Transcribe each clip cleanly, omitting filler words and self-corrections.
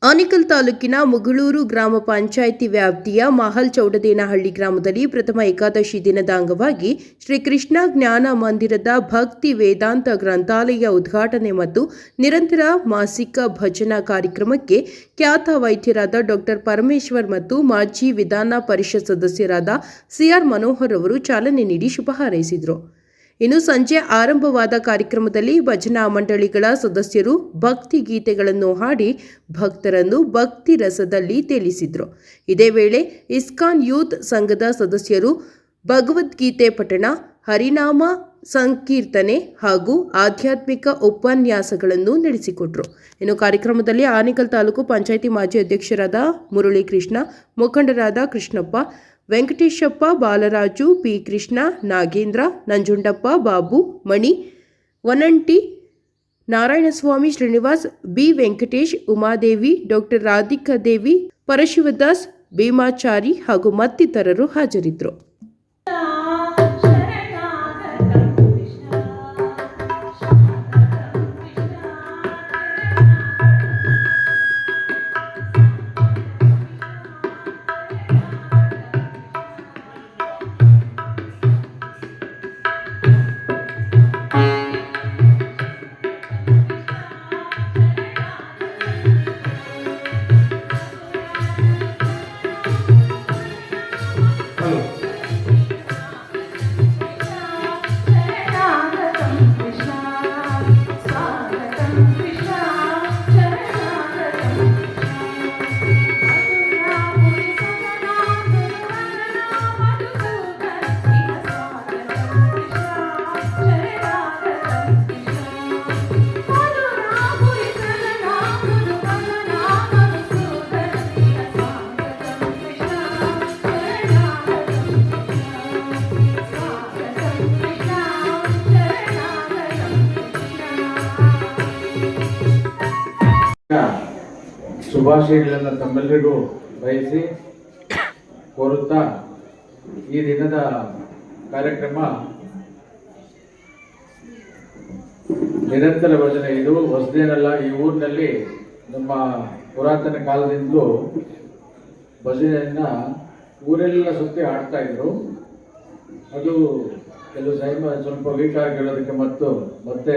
ಆನೇಕಲ್ ತಾಲೂಕಿನ ಮುಗಳೂರು ಗ್ರಾಮ ಪಂಚಾಯಿತಿ ವ್ಯಾಪ್ತಿಯ ಮಹಲ್ ಚೌಡದೇನಹಳ್ಳಿ ಗ್ರಾಮದಲ್ಲಿ ಪ್ರಥಮ ಏಕಾದಶಿ ದಿನದ ಅಂಗವಾಗಿ ಶ್ರೀ ಕೃಷ್ಣ ಜ್ಞಾನ ಮಂದಿರದ ಭಕ್ತಿ ವೇದಾಂತ ಗ್ರಂಥಾಲಯ ಉದ್ಘಾಟನೆ ಮತ್ತು ನಿರಂತರ ಮಾಸಿಕ ಭಜನಾ ಕಾರ್ಯಕ್ರಮಕ್ಕೆ ಖ್ಯಾತ ವೈದ್ಯರಾದ ಡಾಕ್ಟರ್ ಪರಮೇಶ್ವರ್ ಮತ್ತು ಮಾಜಿ ವಿಧಾನ ಪರಿಷತ್ ಸದಸ್ಯರಾದ ಸಿಆರ್ ಮನೋಹರ್ ಅವರು ಚಾಲನೆ ನೀಡಿ ಶುಭ ಹಾರೈಸಿದರು. ಇನ್ನು ಸಂಜೆ ಆರಂಭವಾದ ಕಾರ್ಯಕ್ರಮದಲ್ಲಿ ಭಜನಾ ಮಂಡಳಿಗಳ ಸದಸ್ಯರು ಭಕ್ತಿ ಗೀತೆಗಳನ್ನು ಹಾಡಿ ಭಕ್ತರನ್ನು ಭಕ್ತಿ ರಸದಲ್ಲಿ ತೇಲಿಸಿದರು. ಇದೇ ವೇಳೆ ಇಸ್ಕಾನ್ ಯೂತ್ ಸಂಘದ ಸದಸ್ಯರು ಭಗವದ್ಗೀತೆ ಪಠಣ, ಹರಿನಾಮ ಸಂಕೀರ್ತನೆ ಹಾಗೂ ಆಧ್ಯಾತ್ಮಿಕ ಉಪನ್ಯಾಸಗಳನ್ನು ನಡೆಸಿಕೊಟ್ರು. ಇನ್ನು ಕಾರ್ಯಕ್ರಮದಲ್ಲಿ ಆನೇಕಲ್ ತಾಲೂಕು ಪಂಚಾಯಿತಿ ಮಾಜಿ ಅಧ್ಯಕ್ಷರಾದ ಮುರಳೀಕೃಷ್ಣ, ಮುಖಂಡರಾದ ಕೃಷ್ಣಪ್ಪ, ವೆಂಕಟೇಶಪ್ಪ, ಬಾಲರಾಜು, ಪಿ ಕೃಷ್ಣ, ನಾಗೇಂದ್ರ, ನಂಜುಂಡಪ್ಪ, ಬಾಬು, ಮಣಿ, ವನಂಟಿ, ನಾರಾಯಣಸ್ವಾಮಿ, ಶ್ರೀನಿವಾಸ್, ಬಿ ವೆಂಕಟೇಶ್, ಉಮಾದೇವಿ, ಡಾಕ್ಟರ್ ರಾಧಿಕಾದೇವಿ, ಪರಶಿವದಾಸ್, ಭೀಮಾಚಾರಿ ಹಾಗೂ ಮತ್ತಿತರರು ಹಾಜರಿದ್ದರು. ಶುಭಾಶಯಗಳನ್ನು ತಮ್ಮೆಲ್ಲರಿಗೂ ಬಯಸಿ ಕೋರುತ್ತಾ ಈ ದಿನದ ಕಾರ್ಯಕ್ರಮ ನಿರಂತರ ಭಜನೆ. ಇದು ಹೊಸದೇನಲ್ಲ. ಈ ಊರಿನಲ್ಲಿ ನಮ್ಮ ಪುರಾತನ ಕಾಲದಿಂದಲೂ ಭಜನೆಯನ್ನ ಊರೆಲ್ಲ ಸುತ್ತಿ ಆಡ್ತಾ ಇದ್ರು. ಅದು ಕೆಲವು ಸ್ವಲ್ಪ ವೀಕ್ ಆಗಿರೋದಕ್ಕೆ ಮತ್ತೆ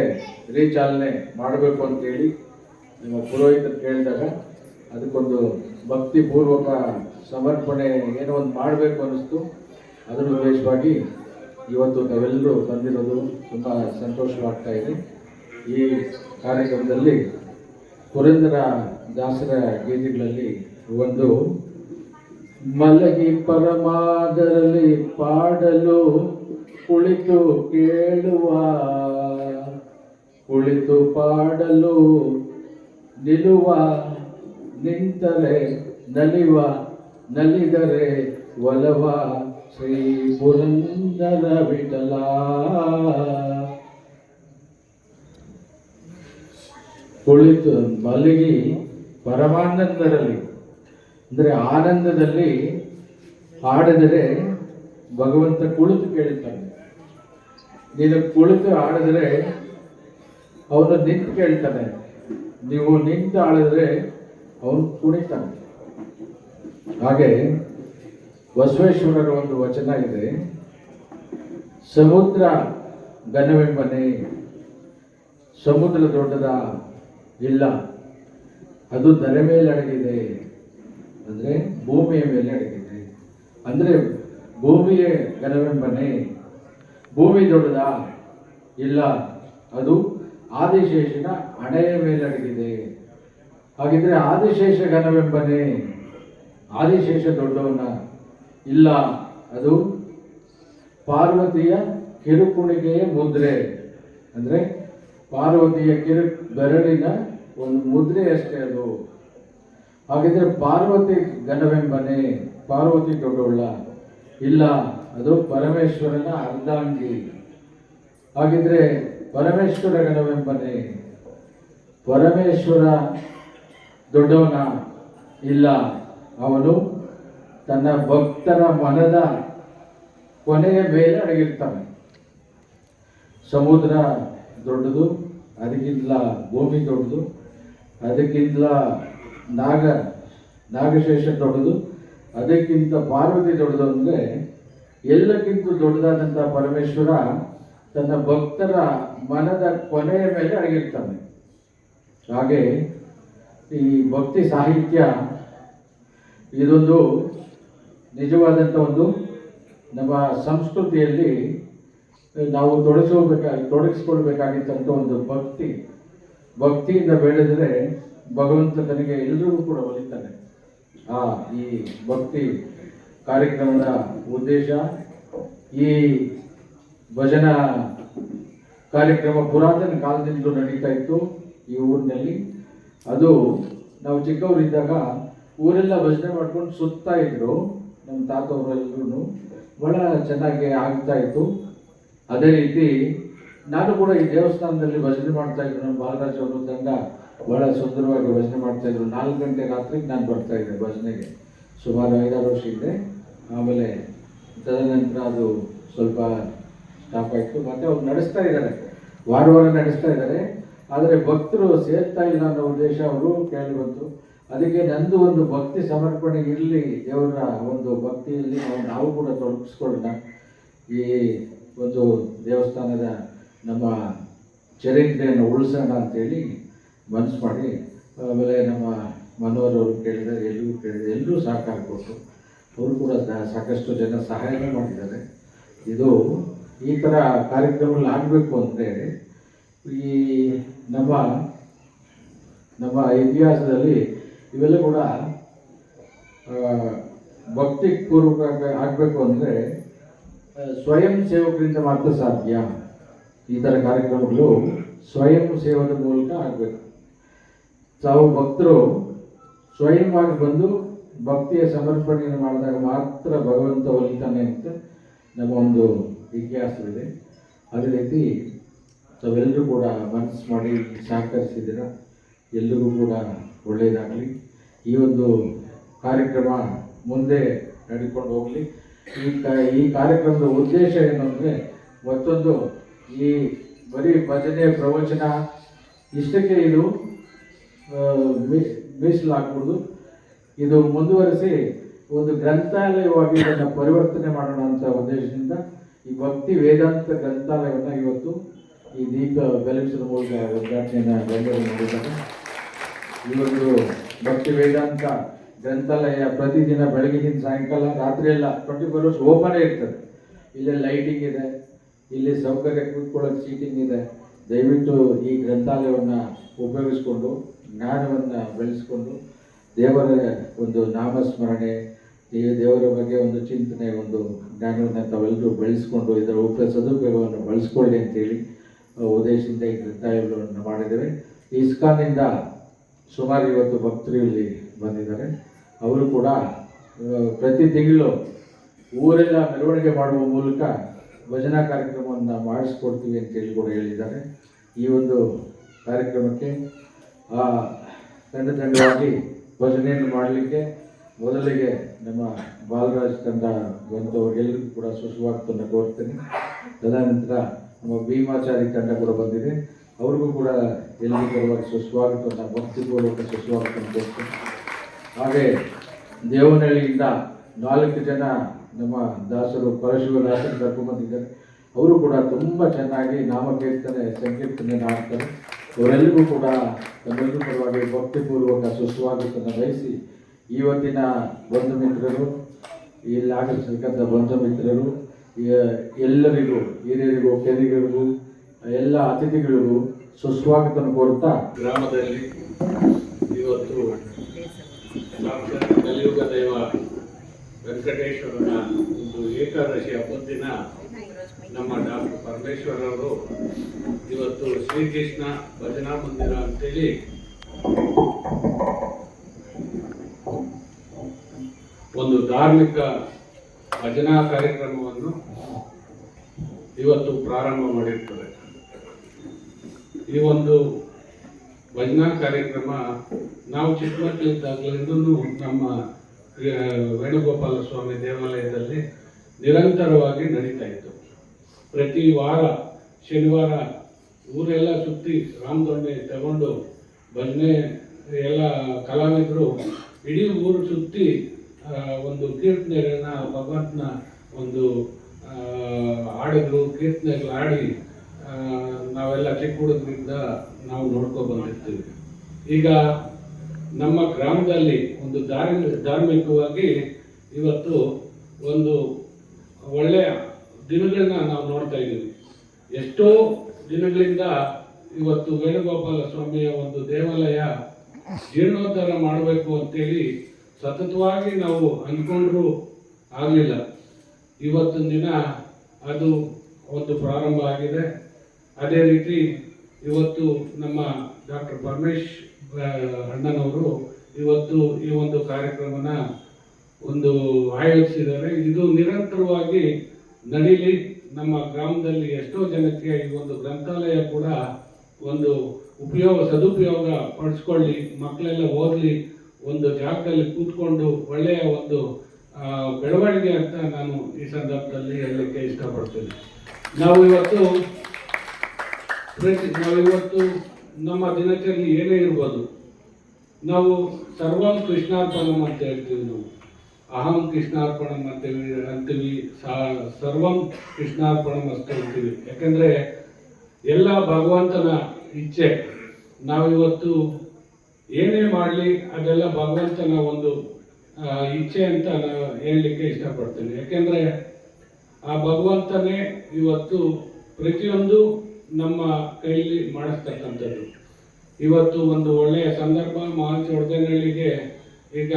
ರೀಚಾಲನೆ ಮಾಡಬೇಕು ಅಂತೇಳಿ ನಿಮ್ಮ ಪುರೋಹಿತರು ಕೇಳಿದಾಗ ಅದಕ್ಕೊಂದು ಭಕ್ತಿಪೂರ್ವಕ ಸಮರ್ಪಣೆ ಏನೋ ಒಂದು ಮಾಡಬೇಕು ಅನ್ನಿಸ್ತು. ಅದರ ಉದ್ದೇಶವಾಗಿ ಇವತ್ತು ನಾವೆಲ್ಲರೂ ಬಂದಿರೋದು ತುಂಬ ಸಂತೋಷವಾಗ್ತಾ ಇದೆ. ಈ ಕಾರ್ಯಕ್ರಮದಲ್ಲಿ ಪುರಂದರ ದಾಸರ ಗೀತೆಗಳಲ್ಲಿ ಒಂದು ಮಲಗಿ ಪರಮಾದರಲ್ಲಿ ಪಾಡಲು ಕುಳಿತು ಕೇಳುವ, ಕುಳಿತು ಪಾಡಲು ನಿಲ್ಲುವ, ನಿಂತರೆ ನಲಿವ, ನಲಿದರೆ ಒಲವ, ಶ್ರೀ ಪುರಂದರ ವಿಠಲ. ಕುಳಿತು ಮಲಗಿ ಪರಮಾನಂದರಲ್ಲಿ ಅಂದರೆ ಆನಂದದಲ್ಲಿ ಹಾಡಿದರೆ ಭಗವಂತ ಕುಳಿತು ಕೇಳ್ತಾನೆ. ನೀನು ಕುಳಿತು ಹಾಡಿದರೆ ಅವನು ನಿಂತು ಕೇಳ್ತಾನೆ. ನೀವು ನಿಂತು ಆಡಿದ್ರೆ ಅವನು ಕುಣಿತಾನೆ. ಹಾಗೆ ಬಸವೇಶ್ವರರ ಒಂದು ವಚನ ಇದೆ, ಸಮುದ್ರ ಘನವೆಂಬನೆ, ಸಮುದ್ರ ದೊಡ್ಡದ ಇಲ್ಲ, ಅದು ಧರೆ ಮೇಲೆ ಅಡಗಿದೆ, ಅಂದರೆ ಭೂಮಿಯ ಮೇಲೆ ಅಡಗಿದೆ. ಅಂದರೆ ಭೂಮಿಯೇ ಘನವೆಂಬನೆ, ಭೂಮಿ ದೊಡ್ಡದ ಇಲ್ಲ, ಅದು ಆದಿಶೇಷನ ಹಣೆಯ ಮೇಲೆ ಅಡಗಿದೆ. ಹಾಗಿದ್ರೆ ಆದಿಶೇಷ ಘನವೆಂಬನೆ, ಆದಿಶೇಷ ದೊಡ್ಡವನ ಇಲ್ಲ, ಅದು ಪಾರ್ವತಿಯ ಕಿರುಕುಣಿಗೆಯ ಮುದ್ರೆ, ಅಂದರೆ ಪಾರ್ವತಿಯ ಬೆರಳಿನ ಒಂದು ಮುದ್ರೆ ಅಷ್ಟೇ ಅದು. ಹಾಗಿದ್ರೆ ಪಾರ್ವತಿ ಘನವೆಂಬನೆ, ಪಾರ್ವತಿ ದೊಡ್ಡವಳ ಇಲ್ಲ, ಅದು ಪರಮೇಶ್ವರನ ಅರ್ಧಾಂಗಿ. ಹಾಗಿದ್ರೆ ಪರಮೇಶ್ವರ ಘನವೆಂಬನೆ, ಪರಮೇಶ್ವರ ದೊಡ್ಡವನ ಇಲ್ಲ, ಅವನು ತನ್ನ ಭಕ್ತರ ಮನದ ಕೊನೆಯ ಮೇಲೆ ಅಡಗಿರ್ತಾನೆ. ಸಮುದ್ರ ದೊಡ್ಡದು, ಅದಕ್ಕಿಂತ ಭೂಮಿ ದೊಡ್ಡದು, ಅದಕ್ಕಿಂತ ನಾಗಶೇಷ ದೊಡ್ಡದು, ಅದಕ್ಕಿಂತ ಪಾರ್ವತಿ ದೊಡ್ಡದು. ಅಂದರೆ ಎಲ್ಲಕ್ಕಿಂತ ದೊಡ್ಡದಾದಂಥ ಪರಮೇಶ್ವರ ತನ್ನ ಭಕ್ತರ ಮನದ ಕೊನೆಯ ಮೇಲೆ ಅಡಗಿರ್ತಾನೆ. ಹಾಗೆ ಈ ಭಕ್ತಿ ಸಾಹಿತ್ಯ ಇದೊಂದು ನಿಜವಾದಂಥ ಒಂದು ನಮ್ಮ ಸಂಸ್ಕೃತಿಯಲ್ಲಿ ನಾವು ತೊಡಗಿಸ್ಕೊಳ್ಬೇಕಾಗಿದ್ದಂಥ ಒಂದು ಭಕ್ತಿಯಿಂದ ಬೆಳೆದರೆ ಭಗವಂತ ತನಗೆ ಎಲ್ಲರಿಗೂ ಕೂಡ ಒಲಿತಾನೆ. ಈ ಭಕ್ತಿ ಕಾರ್ಯಕ್ರಮದ ಉದ್ದೇಶ, ಈ ಭಜನಾ ಕಾರ್ಯಕ್ರಮ ಪುರಾತನ ಕಾಲದಿಂದಲೂ ನಡೀತಾ ಇತ್ತು ಈ ಊರಿನಲ್ಲಿ. ಅದು ನಾವು ಚಿಕ್ಕವರಿದ್ದಾಗ ಊರೆಲ್ಲ ಭಜನೆ ಮಾಡ್ಕೊಂಡು ಸುತ್ತಾ ಇದ್ರು. ನಮ್ಮ ತಾತವರೆಲ್ಲರೂ ಬಹಳ ಚೆನ್ನಾಗಿ ಆಗ್ತಾ ಇತ್ತು. ಅದೇ ರೀತಿ ನಾನು ಕೂಡ ಈ ದೇವಸ್ಥಾನದಲ್ಲಿ ಭಜನೆ ಮಾಡ್ತಾ ಇದ್ರು. ನಮ್ಮ ಬಾಲರಾಜ್ ಅವರು ತಂಡ ಬಹಳ ಸುಂದರವಾಗಿ ಭಜನೆ ಮಾಡ್ತಾ ಇದ್ರು. 4 ಗಂಟೆ ರಾತ್ರಿಗೆ ನಾನು ಬರ್ತಾ ಇದ್ದೆ ಭಜನೆಗೆ, ಸುಮಾರು 5-6 ವರ್ಷ ಹಿಂದೆ. ಆಮೇಲೆ ತದನಂತರ ಅದು ಸ್ವಲ್ಪ ಸ್ಟಾಪ್ ಆಯಿತು. ಮತ್ತೆ ಅವ್ರು ನಡೆಸ್ತಾ ಇದ್ದಾರೆ, ವಾರ ನಡೆಸ್ತಾ ಇದ್ದಾರೆ. ಆದರೆ ಭಕ್ತರು ಸೇರ್ತಾ ಇಲ್ಲ ಅನ್ನೋ ಉದ್ದೇಶ ಅವರು ಕೇಳಿ ಬಂತು. ಅದಕ್ಕೆ ನಂದು ಒಂದು ಭಕ್ತಿ ಸಮರ್ಪಣೆ ಇರಲಿ, ದೇವರ ಒಂದು ಭಕ್ತಿಯಲ್ಲಿ ನಾವು ಕೂಡ ತೊಡಗಿಸ್ಕೊಳ್ಳೋಣ. ಈ ಒಂದು ದೇವಸ್ಥಾನದ ನಮ್ಮ ಚರಿತ್ರೆಯನ್ನು ಉಳಿಸೋಣ ಅಂತೇಳಿ ಮನಸ್ಸು ಮಾಡಿ, ಆಮೇಲೆ ನಮ್ಮ ಮನೋಹರವರು ಕೇಳಿದರೆ, ಎಲ್ಲರೂ ಸಹಕಾರ ಕೊಟ್ಟು ಅವರು ಕೂಡ ಸಾಕಷ್ಟು ಜನ ಸಹಾಯ ಮಾಡಿದ್ದಾರೆ. ಇದು ಈ ಥರ ಕಾರ್ಯಕ್ರಮಗಳು ಆಗಬೇಕು ಅಂದರೆ ಈ ನಮ್ಮ ಇತಿಹಾಸದಲ್ಲಿ ಇವೆಲ್ಲ ಕೂಡ ಭಕ್ತಿ ಪೂರ್ವಕ ಆಗಬೇಕು ಅಂದರೆ ಸ್ವಯಂ ಸೇವಕರಿಂದ ಮಾತ್ರ ಸಾಧ್ಯ. ಈ ಥರ ಕಾರ್ಯಕ್ರಮಗಳು ಸ್ವಯಂ ಸೇವದ ಮೂಲಕ ಆಗಬೇಕು. ತಾವು ಭಕ್ತರು ಸ್ವಯಂವಾಗಿ ಬಂದು ಭಕ್ತಿಯ ಸಮರ್ಪಣೆಯನ್ನು ಮಾಡಿದಾಗ ಮಾತ್ರ ಭಗವಂತ ಒಲಿತಾನೆ ಅಂತ ನಮ್ಮ ಒಂದು ಇತಿಹಾಸವಿದೆ. ಅದೇ ರೀತಿ ತಾವೆಲ್ಲರೂ ಕೂಡ ಮನಸ್ಸು ಮಾಡಿ ಸಹಕರಿಸಿದ್ದೀರ. ಎಲ್ರಿಗೂ ಕೂಡ ಒಳ್ಳೆಯದಾಗಲಿ. ಈ ಒಂದು ಕಾರ್ಯಕ್ರಮ ಮುಂದೆ ನಡ್ಕೊಂಡು ಹೋಗಲಿ. ಈ ಕಾರ್ಯಕ್ರಮದ ಉದ್ದೇಶ ಏನು ಅಂದರೆ, ಮತ್ತೊಂದು ಈ ಬರೀ ಭಜನೆ ಪ್ರವಚನ ಇಷ್ಟಕ್ಕೆ ಇದು ಮೀಸಲಾಗಬಹುದು. ಇದು ಮುಂದುವರಿಸಿ ಒಂದು ಗ್ರಂಥಾಲಯವಾಗಿ ಇದನ್ನು ಪರಿವರ್ತನೆ ಮಾಡೋಣ ಅಂತ ಉದ್ದೇಶದಿಂದ ಈ ಭಕ್ತಿ ವೇದಾಂತ ಗ್ರಂಥಾಲಯವನ್ನು ಇವತ್ತು ಈ ದೀಪ ಬೆಳಗಿಸೋದ್ರ ಮೂಲಕ ಉದ್ಘಾಟನೆಯನ್ನು ಬೆಂಗಳೂರು ಮಾಡಿದ್ದಾರೆ. ಈ ಒಂದು ಭಕ್ತಿ ವೇದಾಂತ ಗ್ರಂಥಾಲಯ ಪ್ರತಿದಿನ ಬೆಳಗಿನ ಸಾಯಂಕಾಲ ರಾತ್ರಿ ಎಲ್ಲ 24 hours ಓಪನೇ ಇರ್ತದೆ. ಇಲ್ಲೇ ಲೈಟಿಂಗ್ ಇದೆ, ಇಲ್ಲಿ ಸೌಕರ್ಯ ಕೂತ್ಕೊಳ್ಳೋಕೆ ಸೀಟಿಂಗ್ ಇದೆ. ದಯವಿಟ್ಟು ಈ ಗ್ರಂಥಾಲಯವನ್ನು ಉಪಯೋಗಿಸ್ಕೊಂಡು ಜ್ಞಾನವನ್ನು ಬೆಳೆಸ್ಕೊಂಡು ದೇವರ ಒಂದು ನಾಮಸ್ಮರಣೆ, ಈ ದೇವರ ಬಗ್ಗೆ ಒಂದು ಚಿಂತನೆ, ಒಂದು ಜ್ಞಾನವನ್ನು ತಾವೆಲ್ಲರೂ ಬೆಳೆಸ್ಕೊಂಡು ಇದರ ಸದುಪಯೋಗವನ್ನು ಬಳಸ್ಕೊಳ್ಳಿ ಅಂತೇಳಿ ಉದ್ದೇಶದಿಂದ ಈ ಗ್ರಂಥಾಲಯಗಳನ್ನು ಮಾಡಿದ್ದೇವೆ. ಇಸ್ಕಾನ್ನಿಂದ ಸುಮಾರು ಇವತ್ತು ಭಕ್ತರು ಇಲ್ಲಿ ಬಂದಿದ್ದಾರೆ. ಅವರು ಕೂಡ ಪ್ರತಿ ತಿಂಗಳು ಊರೆಲ್ಲ ಮೆರವಣಿಗೆ ಮಾಡುವ ಮೂಲಕ ಭಜನಾ ಕಾರ್ಯಕ್ರಮವನ್ನು ಮಾಡಿಸ್ಕೊಡ್ತೀವಿ ಅಂತೇಳಿ ಕೂಡ ಹೇಳಿದ್ದಾರೆ. ಈ ಒಂದು ಕಾರ್ಯಕ್ರಮಕ್ಕೆ ತಂಡವಾಗಿ ಭಜನೆಯನ್ನು ಮಾಡಲಿಕ್ಕೆ ಮೊದಲಿಗೆ ನಮ್ಮ ಬಾಲರಾಜ್ ತಂಡ ಬಂದವರಿಗೆಲ್ಲರಿಗೂ ಕೂಡ ಸುಸ್ವಾಗತವನ್ನು ಕೋರ್ತೇನೆ. ತದನಂತರ ನಮ್ಮ ಭೀಮಾಚಾರಿ ತಂಡ ಕೂಡ ಬಂದಿದೆ, ಅವ್ರಿಗೂ ಕೂಡ ಎಲ್ಲರಿಗೂ ಪರವಾಗಿ ಸುಸ್ವಾಗತವನ್ನು, ಭಕ್ತಿಪೂರ್ವಕ ಸುಸ್ವಾಗತವನ್ನು ಕೋರ್ತೇನೆ. ಹಾಗೆ ದೇವನಹಳ್ಳಿಯಿಂದ 4 ಜನ ನಮ್ಮ ದಾಸರು, ಪರಶಿವದಾಸರು ಕರ್ಕೊಂಡ್ಬಂದಿದ್ದಾರೆ. ಅವರು ಕೂಡ ತುಂಬ ಚೆನ್ನಾಗಿ ನಾಮಕೀರ್ತನೆ ಸಂಕೀರ್ತನೆ ಮಾಡ್ತಾರೆ. ಅವರೆಲ್ಲರಿಗೂ ಕೂಡ ತಮ್ಮೆಲ್ಲರೂ ಪರವಾಗಿ ಭಕ್ತಿಪೂರ್ವಕ ಸುಸ್ವಾಗತವನ್ನು ವಹಿಸಿ ಇವತ್ತಿನ ಬಂಧು ಮಿತ್ರರು, ಇಲ್ಲಿ ಆಗಮಿಸಿರ್ತಕ್ಕಂಥ ಬಂಧು ಮಿತ್ರರು ಎಲ್ಲರಿಗೂ, ಹಿರಿಯರಿಗೂ, ಕೆರಿಗಳಿಗೂ, ಎಲ್ಲ ಅತಿಥಿಗಳಿಗೂ ಸುಸ್ವಾಗತವನ್ನು ಕೋರುತ್ತಾ, ಗ್ರಾಮದಲ್ಲಿ ಇವತ್ತು ಕಲಿಯುಗ ದೈವ ವೆಂಕಟೇಶ್ವರನ ಒಂದು ಏಕಾದಶಿ ಹಬ್ಬದ ದಿನ ನಮ್ಮ ಡಾಕ್ಟರ್ ಪರಮೇಶ್ವರ್ ಅವರು ಇವತ್ತು ಶ್ರೀಕೃಷ್ಣ ಭಜನಾ ಮಂದಿರ ಅಂತೇಳಿ ಒಂದು ಧಾರ್ಮಿಕ ಭಜನಾ ಕಾರ್ಯಕ್ರಮವನ್ನು ಇವತ್ತು ಪ್ರಾರಂಭ ಮಾಡಿರ್ತಾರೆ. ಈ ಒಂದು ಭಜನಾ ಕಾರ್ಯಕ್ರಮ ನಾವು ಚಿಕ್ಕ ಮಕ್ಕಳಿದ್ದಾಗಲಿಂದಲೂ ನಮ್ಮ ವೇಣುಗೋಪಾಲ ಸ್ವಾಮಿ ದೇವಾಲಯದಲ್ಲಿ ನಿರಂತರವಾಗಿ ನಡೀತಾ ಇತ್ತು. ಪ್ರತಿ ವಾರ ಶನಿವಾರ ಊರೆಲ್ಲ ಸುತ್ತಿ ರಾಮದೊಣ್ಣೆ ತಗೊಂಡು ಭಜನೆ ಎಲ್ಲ ಕಲಾವಿದರು ಇಡೀ ಊರು ಸುತ್ತಿ ಒಂದು ಕೀರ್ತನೆಗಳನ್ನ ಭಗವಂತನ ಒಂದು ಹಾಡಿದ್ರು, ಕೀರ್ತನೆಗಳು ಹಾಡಿ ನಾವೆಲ್ಲ ಚಿಕ್ಕ ಹುಡುಗರಿಂದ ನಾವು ನೋಡ್ಕೊ ಬಂದಿರ್ತೀವಿ. ಈಗ ನಮ್ಮ ಗ್ರಾಮದಲ್ಲಿ ಒಂದು ಧಾರ್ಮಿಕವಾಗಿ ಇವತ್ತು ಒಂದು ಒಳ್ಳೆಯ ದಿನಗಳನ್ನ ನಾವು ನೋಡ್ತಾ ಇದ್ದೀವಿ. ಎಷ್ಟೋ ದಿನಗಳಿಂದ ಇವತ್ತು ವೇಣುಗೋಪಾಲ ಸ್ವಾಮಿಯ ಒಂದು ದೇವಾಲಯ ಜೀರ್ಣೋದ್ಧಾರ ಮಾಡಬೇಕು ಅಂತೇಳಿ ಸತತವಾಗಿ ನಾವು ಅಂದ್ಕೊಂಡ್ರೂ ಆಗಲಿಲ್ಲ. ಇವತ್ತಿನ ದಿನ ಅದು ಒಂದು ಪ್ರಾರಂಭ ಆಗಿದೆ. ಅದೇ ರೀತಿ ಇವತ್ತು ನಮ್ಮ ಡಾಕ್ಟರ್ ಪರಮೇಶ್ ಅಣ್ಣನವರು ಇವತ್ತು ಈ ಒಂದು ಕಾರ್ಯಕ್ರಮನ ಒಂದು ಆಯೋಜಿಸಿದ್ದಾರೆ. ಇದು ನಿರಂತರವಾಗಿ ನಡೀಲಿ. ನಮ್ಮ ಗ್ರಾಮದಲ್ಲಿ ಎಷ್ಟೋ ಜನಕ್ಕೆ ಈ ಒಂದು ಗ್ರಂಥಾಲಯ ಕೂಡ ಒಂದು ಸದುಪಯೋಗ ಪಡಿಸ್ಕೊಳ್ಳಿ, ಮಕ್ಕಳೆಲ್ಲ ಓದಲಿ, ಒಂದು ಜಾಗದಲ್ಲಿ ಕೂತ್ಕೊಂಡು ಒಳ್ಳೆಯ ಒಂದು ಬೆಳವಣಿಗೆ ಅಂತ ನಾನು ಈ ಸಂದರ್ಭದಲ್ಲಿ ಹೇಳಲಿಕ್ಕೆ ಇಷ್ಟಪಡ್ತೀನಿ. ನಾವಿವತ್ತು ನಮ್ಮ ದಿನಚರಿ ಏನೇ ಇರ್ಬೋದು, ನಾವು ಸರ್ವಂ ಕೃಷ್ಣಾರ್ಪಣಂ ಅಂತ ಹೇಳ್ತೀವಿ. ನಾವು ಅಹಂ ಕೃಷ್ಣಾರ್ಪಣಂ ಅಂತೀವಿ, ಸರ್ವಂ ಕೃಷ್ಣಾರ್ಪಣಂ ಅಂತ ಹೇಳ್ತೀವಿ. ಯಾಕಂದ್ರೆ ಎಲ್ಲ ಭಗವಂತನ ಇಚ್ಛೆ. ನಾವಿವತ್ತು ಏನೇ ಮಾಡಲಿ ಅದೆಲ್ಲ ಭಗವಂತನ ಒಂದು ಇಚ್ಛೆ ಅಂತ ನಾನು ಹೇಳಲಿಕ್ಕೆ ಇಷ್ಟಪಡ್ತೀನಿ. ಯಾಕೆಂದ್ರೆ ಆ ಭಗವಂತನೇ ಇವತ್ತು ಪ್ರತಿಯೊಂದು ನಮ್ಮ ಕೈಲಿ ಮಾಡಿಸ್ತಕ್ಕಂಥದ್ದು. ಇವತ್ತು ಒಂದು ಒಳ್ಳೆಯ ಸಂದರ್ಭ, ಮಹಾಚೌಡೇನಹಳ್ಳಿಗೆ ಈಗ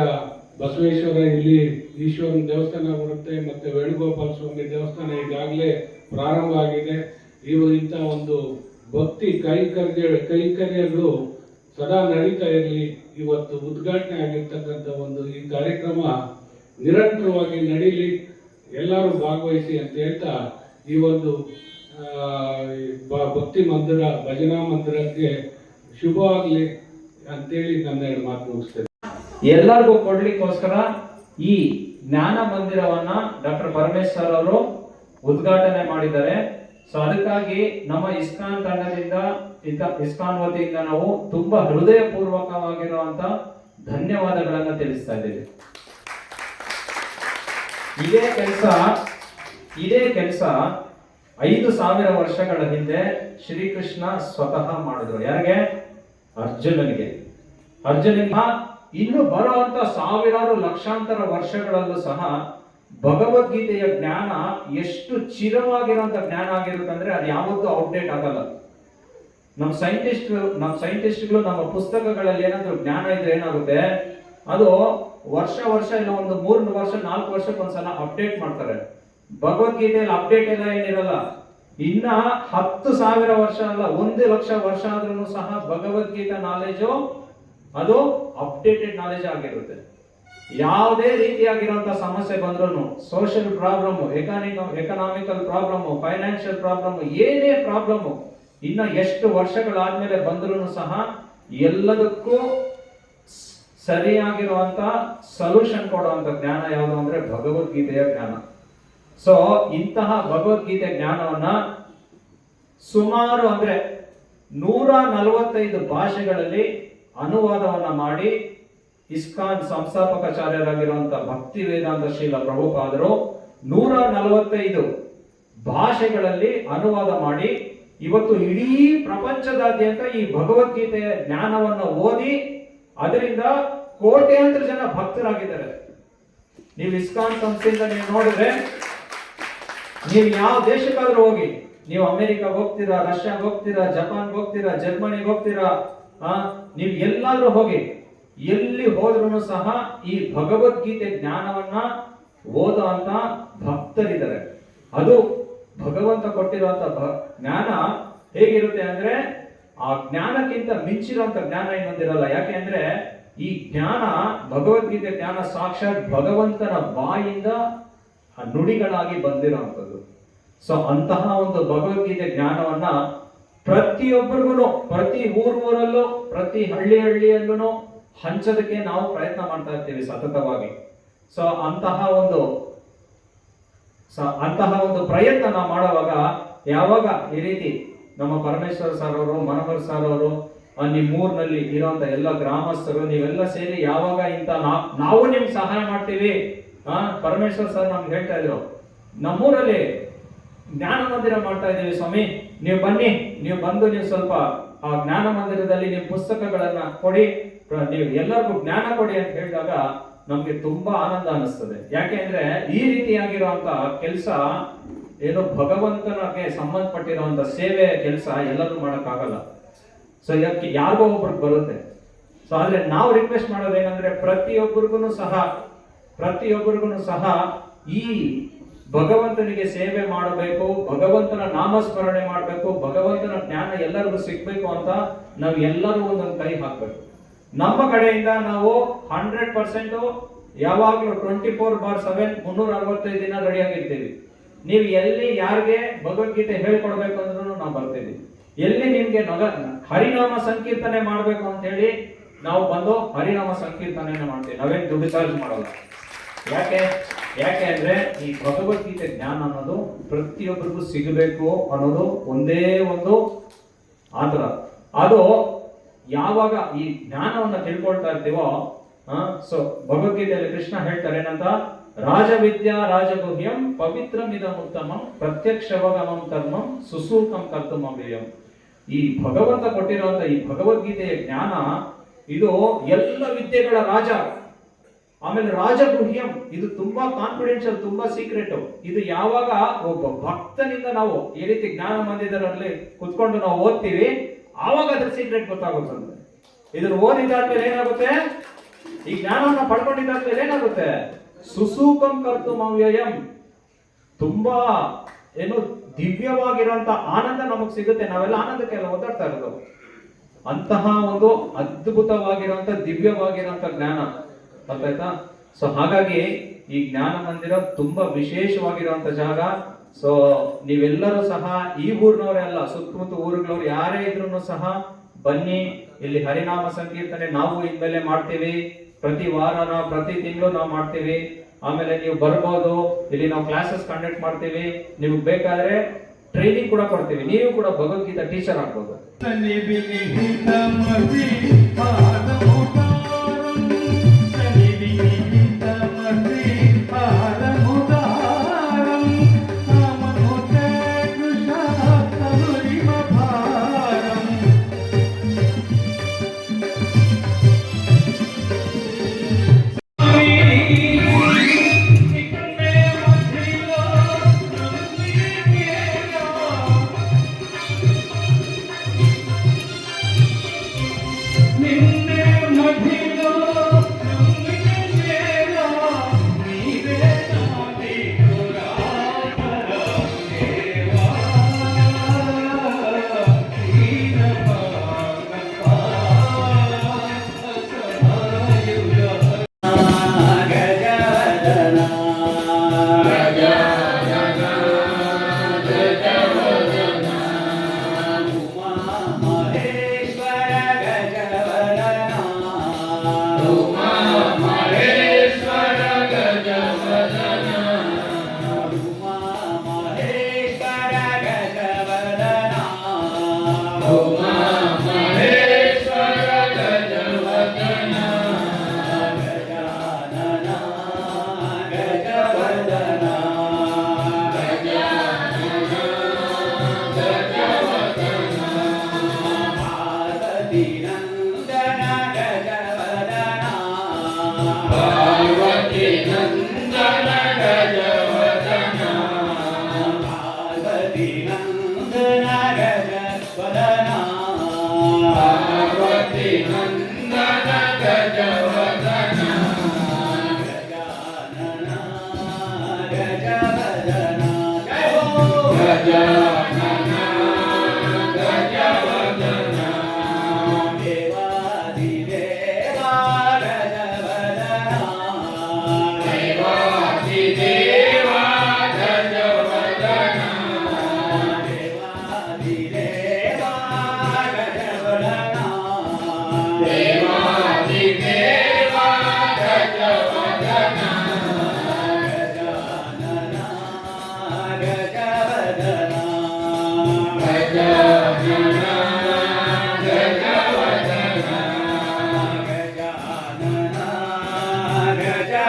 ಬಸವೇಶ್ವರ ಇಲ್ಲಿ ಈಶ್ವರನ ದೇವಸ್ಥಾನ ಬರುತ್ತೆ, ಮತ್ತೆ ವೇಣುಗೋಪಾಲ ಸ್ವಾಮಿ ದೇವಸ್ಥಾನ ಈಗಾಗಲೇ ಪ್ರಾರಂಭ ಆಗಿದೆ. ಇಂಥ ಒಂದು ಭಕ್ತಿ ಕೈಕರ್ಯಗಳು ಸದಾ ನಡೀತಾ ಇರಲಿ. ಇವತ್ತು ಉದ್ಘಾಟನೆ ಆಗಿರ್ತಕ್ಕಂಥ ಒಂದು ಈ ಕಾರ್ಯಕ್ರಮ ನಿರಂತರವಾಗಿ ನಡೀಲಿ, ಎಲ್ಲರೂ ಭಾಗವಹಿಸಿ ಅಂತ ಹೇಳ್ತಾ ಈ ಒಂದು ಭಕ್ತಿ ಮಂದಿರ, ಭಜನಾ ಮಂದಿರಕ್ಕೆ ಶುಭವಾಗಲಿ ಅಂತೇಳಿ ನನ್ನ ಮಾತು ಮುಗಿಸ್ತೇನೆ. ಎಲ್ಲರಿಗೂ ಕೊಡ್ಲಿಕ್ಕೋಸ್ಕರ ಈ ಜ್ಞಾನ ಮಂದಿರವನ್ನ ಡಾಕ್ಟರ್ ಪರಮೇಶ್ವರ್ ಅವರು ಉದ್ಘಾಟನೆ ಮಾಡಿದ್ದಾರೆ. ಸೊ ಅದಕ್ಕಾಗಿ ನಮ್ಮ ಇಸ್ಕಾನ್ ತಂಡದಿಂದ, ಇಸ್ಕಾನ್ ವತಿಯಿಂದ ನಾವು ತುಂಬಾ ಹೃದಯಪೂರ್ವಕವಾಗಿರುವಂತ ಧನ್ಯವಾದಗಳನ್ನ ತಿಳಿಸ್ತಾ ಇದ್ದೇವೆ. ಇದೇ ಕೆಲಸ 5,000 ವರ್ಷಗಳ ಹಿಂದೆ ಶ್ರೀಕೃಷ್ಣ ಸ್ವತಃ ಮಾಡಿದ್ರು. ಯಾರಿಗೆ? ಅರ್ಜುನನಿಗೆ. ಇನ್ನು ಬರುವಂತ ಸಾವಿರಾರು ಲಕ್ಷಾಂತರ ವರ್ಷಗಳಲ್ಲೂ ಸಹ ಭಗವದ್ಗೀತೆಯ ಜ್ಞಾನ ಎಷ್ಟು ಚಿರವಾಗಿರುವಂತ ಜ್ಞಾನ ಆಗಿರುತ್ತೆ ಅಂದ್ರೆ ಅದು ಯಾವತ್ತೂ ಔಟ್ಡೇಟ್ ಆಗಲ್ಲ. ನಮ್ಮ ಸೈಂಟಿಸ್ಟ್ಗಳು ನಮ್ಮ ಪುಸ್ತಕಗಳಲ್ಲಿ ಏನಾದ್ರು ಜ್ಞಾನ ಇದ್ರೆ ಏನಾಗುತ್ತೆ, ಅದು ವರ್ಷ ಇಲ್ಲ ಒಂದು 3 ವರ್ಷ 4 ವರ್ಷಕ್ಕೊಂದ್ಸಲ ಅಪ್ಡೇಟ್ ಮಾಡ್ತಾರೆ. ಭಗವದ್ಗೀತೆಯಲ್ಲಿ ಅಪ್ಡೇಟ್ ಎಲ್ಲ ಏನಿರಲ್ಲ. ಇನ್ನ 10,000 ವರ್ಷ ಅಲ್ಲ, 1,00,000 ವರ್ಷ ಆದ್ರೂ ಸಹ ಭಗವದ್ಗೀತಾ ನಾಲೆಜು ಅದು ಅಪ್ಡೇಟೆಡ್ ನಾಲೆಜ್ ಆಗಿರುತ್ತೆ. ಯಾವುದೇ ರೀತಿಯಾಗಿರುವಂತಹ ಸಮಸ್ಯೆ ಬಂದ್ರು, social problem, economical problem, financial problem, ಏನೇ ಪ್ರಾಬ್ಲಮ್ ಇನ್ನ ಎಷ್ಟು ವರ್ಷಗಳಾದ್ಮೇಲೆ ಬಂದ್ರು ಸಹ ಎಲ್ಲದಕ್ಕೂ ಸರಿಯಾಗಿರುವಂತ ಸೊಲ್ಯೂಷನ್ ಕೊಡುವಂತ ಜ್ಞಾನ ಯಾವುದು ಅಂದ್ರೆ ಭಗವದ್ಗೀತೆಯ ಜ್ಞಾನ. ಸೊ ಇಂತಹ ಭಗವದ್ಗೀತೆ ಜ್ಞಾನವನ್ನ ಸುಮಾರು ಅಂದ್ರೆ 145 ಭಾಷೆಗಳಲ್ಲಿ ಅನುವಾದವನ್ನ ಮಾಡಿ ಇಸ್ಕಾನ್ ಸಂಸ್ಥಾಪಕಾಚಾರ್ಯರಾಗಿರುವಂತಹ ಭಕ್ತಿ ವೇದಾಂತ ಶ್ರೀಲ ಪ್ರಭುಪಾದರು 145 ಭಾಷೆಗಳಲ್ಲಿ ಅನುವಾದ ಮಾಡಿ ಇವತ್ತು ಇಡೀ ಪ್ರಪಂಚದಾದ್ಯಂತ ಈ ಭಗವದ್ಗೀತೆಯ ಜ್ಞಾನವನ್ನು ಓದಿ ಅದರಿಂದ ಕೋಟ್ಯಾಂತರ ಜನ ಭಕ್ತರಾಗಿದ್ದಾರೆ. ನೀವು ಇಸ್ಕಾನ್ ಸಂಸ್ಥೆಯಿಂದ ನೀವು ನೋಡಿದ್ರೆ, ನೀವು ಯಾವ ದೇಶಕ್ಕಾದ್ರೂ ಹೋಗಿ, ನೀವು ಅಮೆರಿಕಾಗೆ ಹೋಗ್ತೀರಾ, ರಷ್ಯಾಗೆ ಹೋಗ್ತೀರಾ, ಜಪಾನ್ಗೆ ಹೋಗ್ತೀರಾ, ಜರ್ಮನಿಗೆ ಹೋಗ್ತೀರಾ, ನೀವು ಎಲ್ಲಾದ್ರೂ ಹೋಗಿ, ಎಲ್ಲಿ ಹೋದ್ರೂ ಸಹ ಈ ಭಗವದ್ಗೀತೆ ಜ್ಞಾನವನ್ನ ಓದೋ ಅಂತ ಭಕ್ತರಿದ್ದಾರೆ. ಅದು ಭಗವಂತ ಕೊಟ್ಟಿರುವಂತ ಜ್ಞಾನ ಹೇಗಿರುತ್ತೆ ಅಂದ್ರೆ ಆ ಜ್ಞಾನಕ್ಕಿಂತ ಮಿಂಚಿರುವಂತ ಜ್ಞಾನ ಇನ್ನೊಂದಿರಲ್ಲ. ಯಾಕೆ ಅಂದ್ರೆ ಈ ಜ್ಞಾನ, ಭಗವದ್ಗೀತೆ ಜ್ಞಾನ ಸಾಕ್ಷಾತ್ ಭಗವಂತನ ಬಾಯಿಂದ ನುಡಿಗಳಾಗಿ ಬಂದಿರುವಂತದ್ದು. ಸೊ ಅಂತಹ ಒಂದು ಭಗವದ್ಗೀತೆ ಜ್ಞಾನವನ್ನ ಪ್ರತಿಯೊಬ್ಬರಿಗೂ, ಪ್ರತಿ ಊರಲ್ಲೂ, ಪ್ರತಿ ಹಳ್ಳಿಯಲ್ಲೂ ಹಂಚೋದಕ್ಕೆ ನಾವು ಪ್ರಯತ್ನ ಮಾಡ್ತಾ ಇರ್ತೀವಿ ಸತತವಾಗಿ. ಸೊ ಅಂತಹ ಒಂದು ಪ್ರಯತ್ನ ನಾವು ಮಾಡುವಾಗ, ಯಾವಾಗ ಈ ರೀತಿ ನಮ್ಮ ಪರಮೇಶ್ವರ್ ಸರ್ ಅವರು, ಮನೋಹರ್ ಸರ್ ಅವರು ನಿಮ್ಮೂರಿನಲ್ಲಿ ಇರುವಂತ ಎಲ್ಲ ಗ್ರಾಮಸ್ಥರು ನೀವೆಲ್ಲ ಸೇರಿ ಯಾವಾಗ ಇಂತ ನಾವು ನಿಮ್ಗೆ ಸಹಾಯ ಮಾಡ್ತೀವಿ. ಪರಮೇಶ್ವರ್ ಸರ್ ನಮ್ಗೆ ಹೇಳ್ತಾ ಇದ್ರು, ನಮ್ಮೂರಲ್ಲಿ ಜ್ಞಾನ ಮಂದಿರ ಮಾಡ್ತಾ ಇದೀವಿ ಸ್ವಾಮಿ, ನೀವು ಬನ್ನಿ, ನೀವು ಬಂದು ನೀವು ಸ್ವಲ್ಪ ಆ ಜ್ಞಾನ ಮಂದಿರದಲ್ಲಿ ನಿಮ್ಮ ಪುಸ್ತಕಗಳನ್ನ ಕೊಡಿ, ನೀವು ಎಲ್ಲರಿಗೂ ಜ್ಞಾನ ಕೊಡಿ ಅಂತ ಹೇಳಿದಾಗ ನಮ್ಗೆ ತುಂಬಾ ಆನಂದ ಅನಿಸ್ತದೆ. ಯಾಕೆ ಅಂದ್ರೆ ಈ ರೀತಿಯಾಗಿರುವಂತ ಕೆಲಸ ಏನು ಭಗವಂತನಿಗೆ ಸಂಬಂಧಪಟ್ಟಿರುವಂತ ಸೇವೆ ಕೆಲಸ ಎಲ್ಲರೂ ಮಾಡಕ್ಕಾಗಲ್ಲ. ಸೊ ಇದಕ್ಕೆ ಯಾರಿಗೋ ಒಬ್ರಿಗೆ ಬರುತ್ತೆ. ಸೊ ಆದ್ರೆ ನಾವು ರಿಕ್ವೆಸ್ಟ್ ಮಾಡೋದೇನಂದ್ರೆ ಪ್ರತಿಯೊಬ್ಬರಿಗೂ ಸಹ ಈ ಭಗವಂತನಿಗೆ ಸೇವೆ ಮಾಡಬೇಕು, ಭಗವಂತನ ನಾಮಸ್ಮರಣೆ ಮಾಡಬೇಕು, ಭಗವಂತನ ಜ್ಞಾನ ಎಲ್ಲರಿಗೂ ಸಿಗ್ಬೇಕು ಅಂತ ನಾವು ಎಲ್ಲರೂ ಒಂದೊಂದು ಕೈ ಹಾಕ್ಬೇಕು. ನಮ್ಮ ಕಡೆಯಿಂದ ನಾವು 100% ಯಾವಾಗ್ಲೂ 24/7 365 ದಿನ ರೆಡಿಯಾಗಿರ್ತೀವಿ. ನೀವು ಎಲ್ಲಿ ಯಾರಿಗೆ ಭಗವದ್ಗೀತೆ ಹೇಳ್ಕೊಡ್ಬೇಕು ಅಂದ್ರೂ ನಾವು ಬರ್ತೀವಿ. ಎಲ್ಲಿ ನಿಮ್ಗೆ ಹರಿನಾಮ ಸಂಕೀರ್ತನೆ ಮಾಡ್ಬೇಕು ಅಂತ ಹೇಳಿ ನಾವು ಬಂದು ಹರಿನಾಮ ಸಂಕೀರ್ತನೆ ಮಾಡ್ತೀವಿ. ನಾವೇನ್ ದುಡ್ಡು ಚಾರ್ಜ್ ಮಾಡಲ್ಲ. ಯಾಕೆ ಅಂದ್ರೆ ಈ ಭಗವದ್ಗೀತೆ ಜ್ಞಾನ ಅನ್ನೋದು ಪ್ರತಿಯೊಬ್ಬರಿಗೂ ಸಿಗಬೇಕು ಅನ್ನೋದು ಒಂದೇ ಒಂದು ಆತರ. ಅದು ಯಾವಾಗ ಈ ಜ್ಞಾನವನ್ನ ತಿಳ್ಕೊಳ್ತಾ ಇರ್ತೀವೋ, ಸೊ ಭಗವದ್ಗೀತೆಯಲ್ಲಿ ಕೃಷ್ಣ ಹೇಳ್ತಾರೆ ಏನಂತ, ರಾಜವಿದ್ಯಾ ರಾಜಗುಹ್ಯಂ ಪವಿತ್ರಮಿದಂ ಉತ್ತಮಂ ಪ್ರತ್ಯಕ್ಷವಗಮಂ ಕರ್ಮಂ ಸುಸೂಕಂ ಕರ್ತುಮವ್ಯಯಂ. ಈ ಭಗವಂತ ಕೊಟ್ಟಿರುವಂತ ಈ ಭಗವದ್ಗೀತೆಯ ಜ್ಞಾನ ಇದು ಎಲ್ಲ ವಿದ್ಯೆಗಳ ರಾಜ. ಆಮೇಲೆ ರಾಜಗುಹ್ಯಂ, ಇದು ತುಂಬಾ ಕಾನ್ಫಿಡೆನ್ಷಿಯಲ್, ತುಂಬಾ ಸೀಕ್ರೆಟ್. ಇದು ಯಾವಾಗ ಒಬ್ಬ ಭಕ್ತನಿಂದ ನಾವು ಈ ರೀತಿ ಜ್ಞಾನ ಮಂದಿರದಲ್ಲಿ ಕುತ್ಕೊಂಡು ನಾವು ಓದ್ತೀವಿ, ಆವಾಗ ಅದ್ರ ಸೀಕ್ರೆಟ್ ಗೊತ್ತಾಗುತ್ತದೆ. ಇದನ್ನ ಓದಿದಾದ್ಮೇಲೆ ಏನಾಗುತ್ತೆ, ಈ ಜ್ಞಾನವನ್ನ ಪಡ್ಕೊಂಡಿದ್ದಾದ್ಮೇಲೆ ಏನಾಗುತ್ತೆ, ಸುಸೂಕಂ ಕರ್ತುಮವ್ಯಯಂ, ತುಂಬಾ ಏನು ದಿವ್ಯವಾಗಿರುವಂತ ಆನಂದ ನಮಗ್ ಸಿಗುತ್ತೆ. ನಾವೆಲ್ಲ ಆನಂದಕ್ಕೆಲ್ಲ ಓದಾಡ್ತಾ ಇರೋದು. ಅಂತಹ ಒಂದು ಅದ್ಭುತವಾಗಿರುವಂತ ದಿವ್ಯವಾಗಿರುವಂತ ಜ್ಞಾನ, ಅರ್ಥ ಆಯ್ತಾ? ಸೊ ಹಾಗಾಗಿ ಈ ಜ್ಞಾನ ಮಂದಿರ ತುಂಬಾ ವಿಶೇಷವಾಗಿರುವಂತ ಜಾಗ. ಸೊ ನೀವೆಲ್ಲರೂ ಸಹ ಈ ಊರಿನವರೇ ಅಲ್ಲ, ಸುತ್ತಮುತ್ತ ಊರುಗಳವ್ರು ಯಾರೇ ಇದ್ರು ಸಹ ಬನ್ನಿ. ಇಲ್ಲಿ ಹರಿನಾಮ ಸಂಕೀರ್ತನೆ ನಾವು ಇನ್ಮೇಲೆ ಮಾಡ್ತೀವಿ, ಪ್ರತಿ ವಾರನ ಪ್ರತಿ ತಿಂಗಳು ನಾವು ಮಾಡ್ತೀವಿ. ಆಮೇಲೆ ನೀವು ಬರ್ಬೋದು, ಇಲ್ಲಿ ನಾವು ಕ್ಲಾಸಸ್ ಕಂಡಕ್ಟ್ ಮಾಡ್ತೀವಿ. ನಿಮ್ಗೆ ಬೇಕಾದ್ರೆ ಟ್ರೈನಿಂಗ್ ಕೂಡ ಕೊಡ್ತೀವಿ. ನೀವು ಕೂಡ ಭಗವದ್ಗೀತಾ ಟೀಚರ್ ಆಗ್ಬೋದು. Hare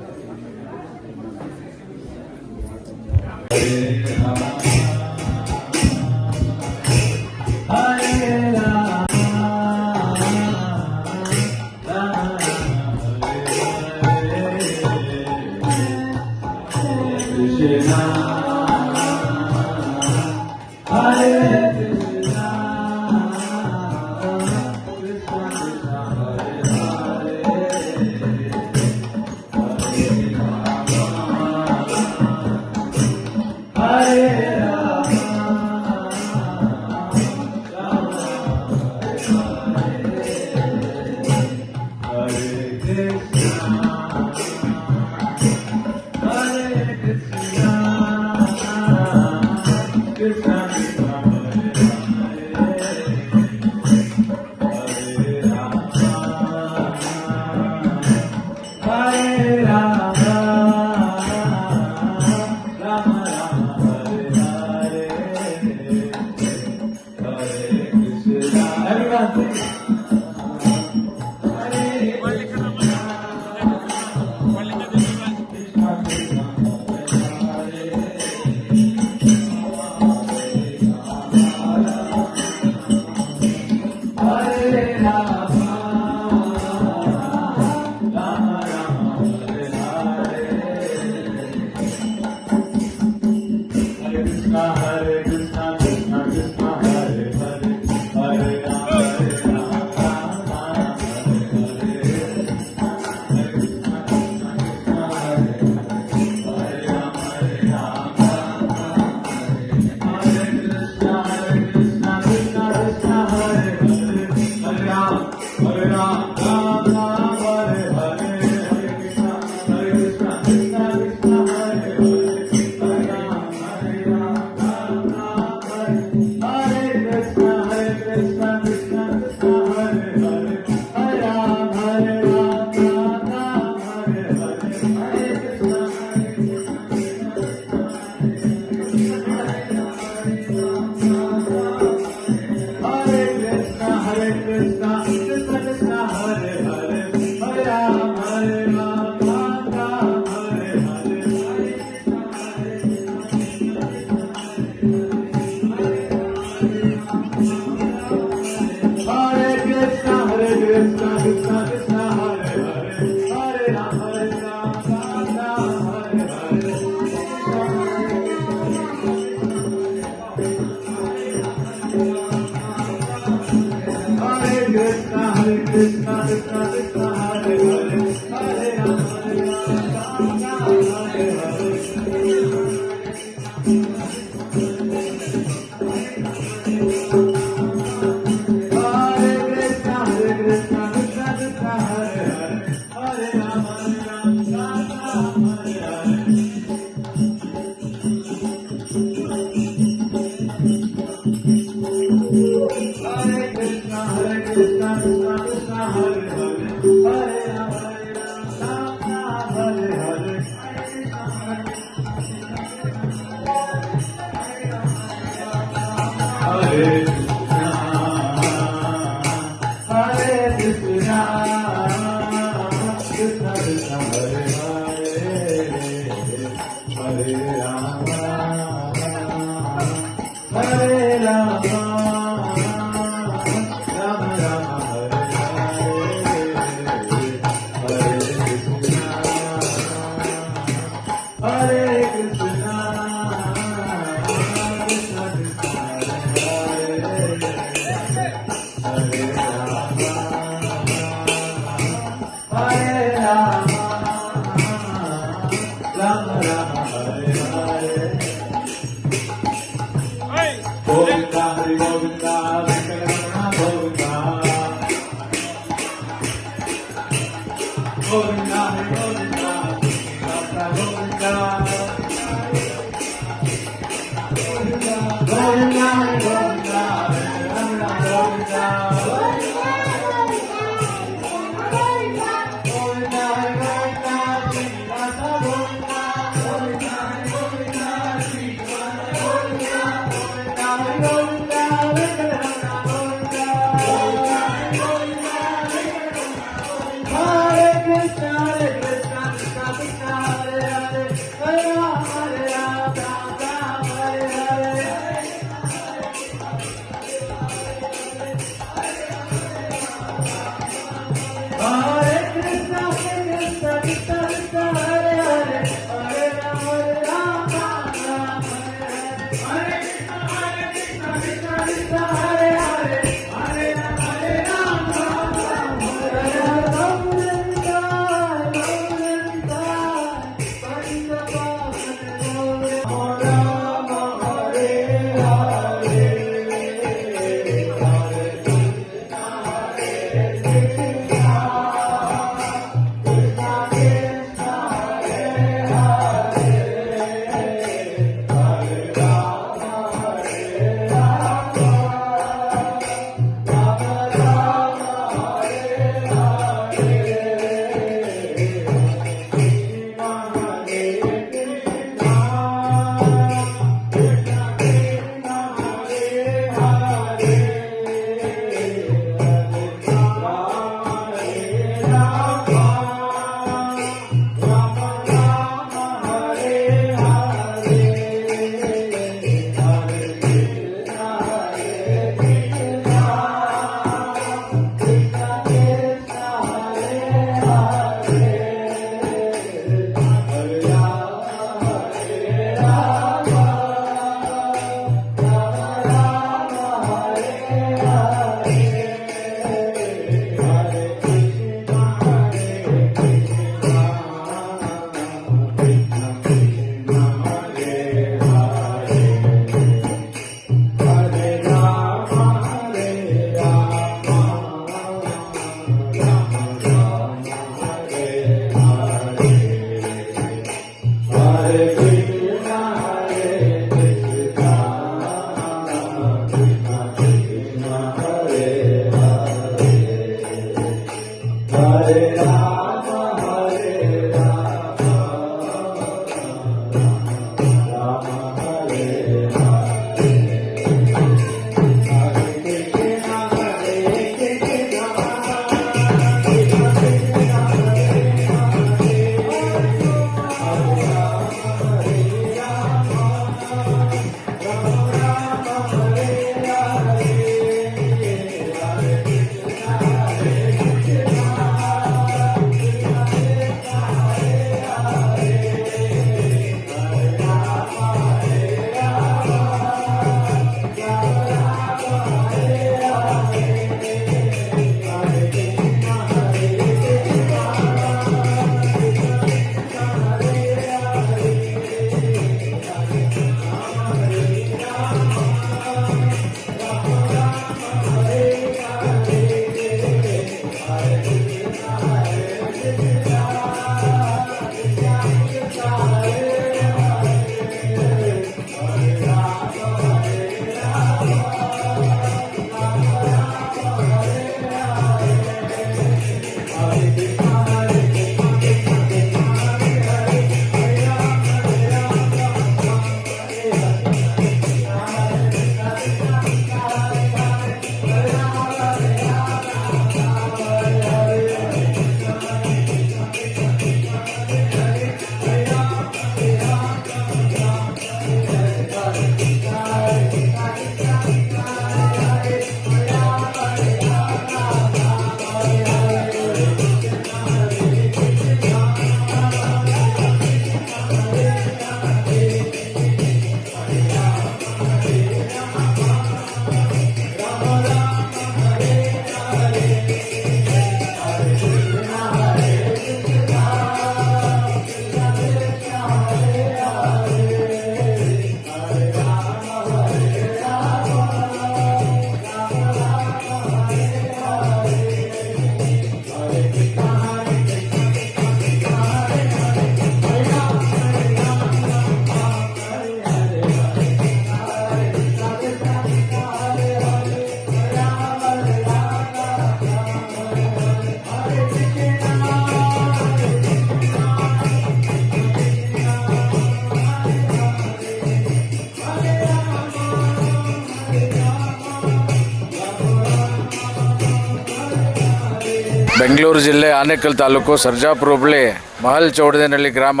ಬೆಂಗಳೂರು ಜಿಲ್ಲೆ ಆನೇಕಲ್ ತಾಲೂಕು ಸರ್ಜಾಪುರ ಹೋಬಳಿ ಮಹಲ್ ಚೌಡದೇನಹಳ್ಳಿ ಗ್ರಾಮ.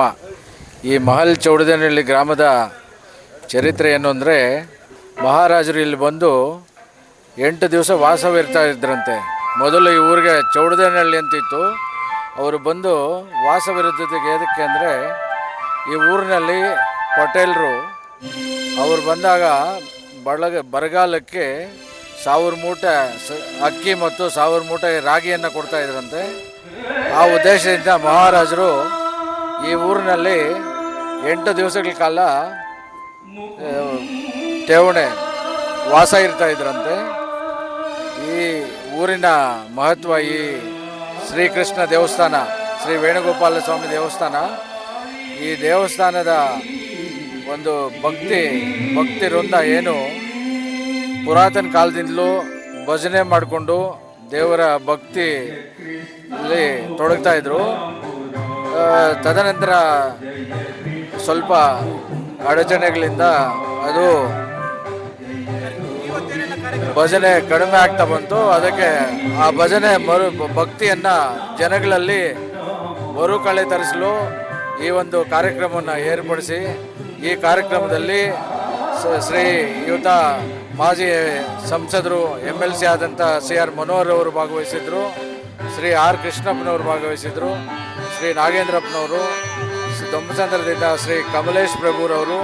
ಈ ಮಹಲ್ ಚೌಡದೇನಹಳ್ಳಿ ಗ್ರಾಮದ ಚರಿತ್ರೆ ಏನು ಅಂದರೆ, ಮಹಾರಾಜರು ಇಲ್ಲಿ ಬಂದು 8 ದಿವಸ ವಾಸವಿರ್ತಾ ಇದ್ರಂತೆ. ಮೊದಲು ಈ ಊರಿಗೆ ಚೌಡದೇನಹಳ್ಳಿ ಅಂತಿತ್ತು. ಅವರು ಬಂದು ವಾಸವಿರೋದಕ್ಕೆ ಏದಕ್ಕೆ ಅಂದರೆ, ಈ ಊರಿನಲ್ಲಿ ಪಟೇಲರು ಅವರು ಬಂದಾಗ ಬರಗಾಲಕ್ಕೆ 1000 ಮೂಟೆ ಅಕ್ಕಿ ಮತ್ತು 1000 ಮೂಟೆ ರಾಗಿಯನ್ನು ಕೊಡ್ತಾ ಇದ್ರಂತೆ. ಆ ಉದ್ದೇಶದಿಂದ ಮಹಾರಾಜರು ಈ ಊರಿನಲ್ಲಿ 8 ದಿವಸಗಳ ಕಾಲ ಠೇವಣಿ ವಾಸ ಇರ್ತಾ ಇದ್ರಂತೆ. ಈ ಊರಿನ ಮಹತ್ವ, ಈ ಶ್ರೀಕೃಷ್ಣ ದೇವಸ್ಥಾನ, ಶ್ರೀ ವೇಣುಗೋಪಾಲ ಸ್ವಾಮಿ ದೇವಸ್ಥಾನ, ಈ ದೇವಸ್ಥಾನದ ಒಂದು ಭಕ್ತಿ ವೃಂದ ಏನು ಪುರಾತನ ಕಾಲದಿಂದಲೂ ಭಜನೆ ಮಾಡಿಕೊಂಡು ದೇವರ ಭಕ್ತಿಯಲ್ಲಿ ತೊಡಗ್ತಾ ಇದ್ರು. ತದನಂತರ ಸ್ವಲ್ಪ ಅಡಚಣೆಗಳಿಂದ ಅದು ಭಜನೆ ಕಡಿಮೆ ಆಗ್ತಾ ಬಂತು. ಅದಕ್ಕೆ ಆ ಭಜನೆ ಭಕ್ತಿಯನ್ನು ಜನಗಳಲ್ಲಿ ಮರುಕಳೆ ತರಿಸಲು ಈ ಒಂದು ಕಾರ್ಯಕ್ರಮವನ್ನು ಏರ್ಪಡಿಸಿ, ಈ ಕಾರ್ಯಕ್ರಮದಲ್ಲಿ ಶ್ರೀಯುತ ಮಾಜಿ ಸಂಸದರು MLC ಆದಂಥ CR ಮನೋಹರ್ ಅವರು ಭಾಗವಹಿಸಿದರು, ಶ್ರೀ R ಕೃಷ್ಣಪ್ಪನವರು ಭಾಗವಹಿಸಿದರು, ಶ್ರೀ ನಾಗೇಂದ್ರಪ್ಪನವರು, ದೊಂಬಸಂದ್ರದಿಂದ ಶ್ರೀ ಕಮಲೇಶ್ ಪ್ರಭುರವರು,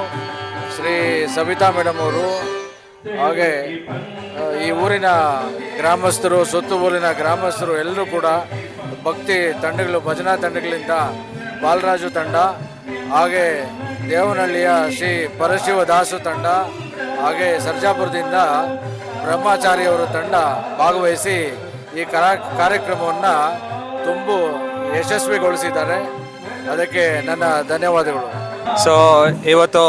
ಶ್ರೀ ಸವಿತಾ ಮೇಡಮ್ ಅವರು, ಹಾಗೆ ಈ ಊರಿನ ಗ್ರಾಮಸ್ಥರು, ಊರಿನ ಗ್ರಾಮಸ್ಥರು ಎಲ್ಲರೂ ಕೂಡ ಭಕ್ತಿ ತಂಡಗಳು, ಭಜನಾ ತಂಡಗಳಿಂದ ಬಾಲರಾಜು ತಂಡ, ಹಾಗೆ ದೇವನಹಳ್ಳಿಯ ಶ್ರೀ ಪರಶಿವದಾಸು ತಂಡ, ಹಾಗೆ ಸರ್ಜಾಪುರದಿಂದ ಬ್ರಹ್ಮಚಾರಿಯವರ ತಂಡ ಭಾಗವಹಿಸಿ ಈ ಕಾರ್ಯಕ್ರಮವನ್ನು ತುಂಬು ಯಶಸ್ವಿಗೊಳಿಸಿದ್ದಾರೆ. ಅದಕ್ಕೆ ನನ್ನ ಧನ್ಯವಾದಗಳು. ಸೊ ಇವತ್ತು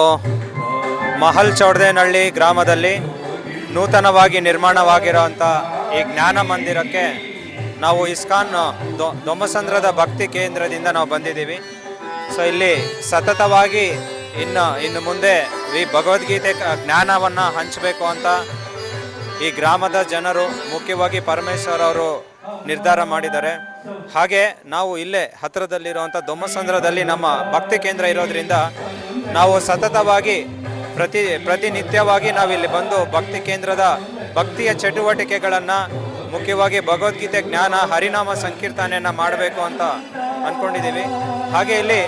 ಮಹಲ್ ಚೌಡದೇನಹಳ್ಳಿ ಗ್ರಾಮದಲ್ಲಿ ನೂತನವಾಗಿ ನಿರ್ಮಾಣವಾಗಿರೋಂಥ ಈ ಜ್ಞಾನ ಮಂದಿರಕ್ಕೆ ನಾವು ಇಸ್ಕಾನ್ ದೊಂಬಸಂದ್ರದ ಭಕ್ತಿ ಕೇಂದ್ರದಿಂದ ನಾವು ಬಂದಿದ್ದೀವಿ. ಸೊ ಇಲ್ಲಿ ಸತತವಾಗಿ ಇನ್ನು ಮುಂದೆ ಈ ಭಗವದ್ಗೀತೆ ಜ್ಞಾನವನ್ನು ಹಂಚಬೇಕು ಅಂತ ಈ ಗ್ರಾಮದ ಜನರು, ಮುಖ್ಯವಾಗಿ ಪರಮೇಶ್ವರ್ ಅವರು ನಿರ್ಧಾರ ಮಾಡಿದ್ದಾರೆ. ಹಾಗೆ ನಾವು ಇಲ್ಲೇ ಹತ್ತಿರದಲ್ಲಿರುವಂಥ ದೊಂಬಸಂದ್ರದಲ್ಲಿ ನಮ್ಮ ಭಕ್ತಿ ಕೇಂದ್ರ ಇರೋದ್ರಿಂದ ನಾವು ಸತತವಾಗಿ ಪ್ರತಿನಿತ್ಯವಾಗಿ ನಾವಿಲ್ಲಿ ಬಂದು ಭಕ್ತಿ ಕೇಂದ್ರದ ಭಕ್ತಿಯ ಚಟುವಟಿಕೆಗಳನ್ನು, ಮುಖ್ಯವಾಗಿ ಭಗವದ್ಗೀತೆ ಜ್ಞಾನ, ಹರಿನಾಮ ಸಂಕೀರ್ತನೆಯನ್ನು ಮಾಡಬೇಕು ಅಂತ ಅಂದ್ಕೊಂಡಿದ್ದೀವಿ. ಹಾಗೆ ಇಲ್ಲಿ